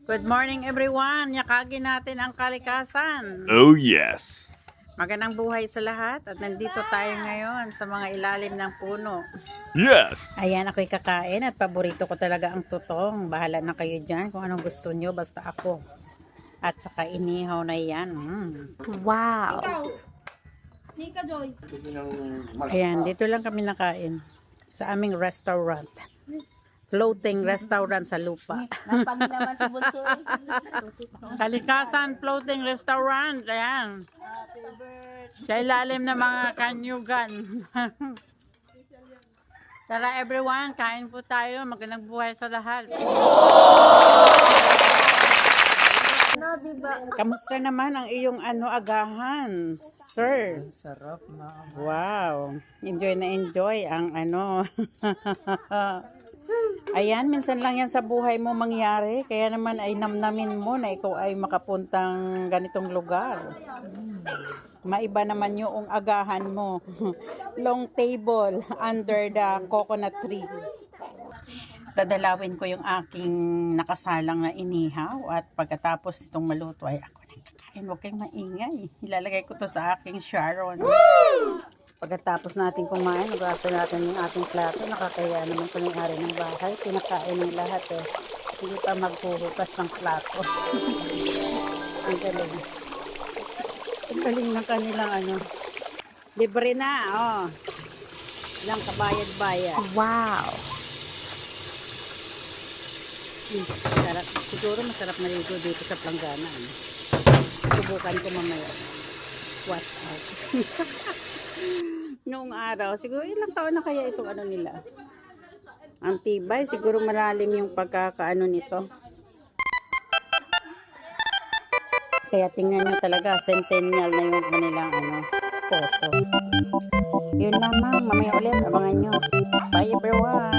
Good morning everyone! Yakagin natin ang kalikasan. Oh yes! Magandang buhay sa lahat at nandito tayo ngayon sa mga ilalim ng puno. Yes! Ayan, ako'y kakain at paborito ko talaga ang tutong. Bahala na kayo dyan kung anong gusto nyo, basta ako. At saka inihaw na yan. Wow! Nika Joy. Ayan, dito lang kami nakain sa aming restaurant. Floating restaurant sa lupa. Napag naman si Bulso. Kalikasan floating restaurant. Ayan. Sa ilalim ng mga kanyugan. Tara everyone, kain po tayo. Magandang buhay sa lahat. No, diba? Kamusta naman ang iyong agahan, sir? Sarap na. Wow. Enjoy na enjoy ang Ayan, minsan lang yan sa buhay mo mangyari. Kaya naman ay namnamin mo na ikaw ay makapuntang ganitong lugar. Maiba naman yung agahan mo. Long table under the coconut tree. Dadalawin ko yung aking nakasalang na inihaw at pagkatapos itong maluto ay ako nang kakain. Huwag kayong maingay. Ilalagay ko to sa aking Sharon. Pagkatapos natin kumain, nagwapo natin yung ating plato. Nakakaya naman ko ng ari ng bahay. Pinakain ng lahat eh. Hindi pa maghuhugas ng plato. Ang galing. Ang galing ng kanilang libre na, oh. Ilang kabayad-bayad. Wow. Sarap. Siguro masarap maligo dito sa Planggana. Subukan ko mamaya. Watch out. Noong araw, siguro ilang taon na kaya itong nila. Ang tibay, siguro malalim yung pagkakaano nito. Kaya tingnan nyo talaga, centennial na yung kanilang poso. Yun lamang, mamaya ulit, abangan nyo. Bye everyone!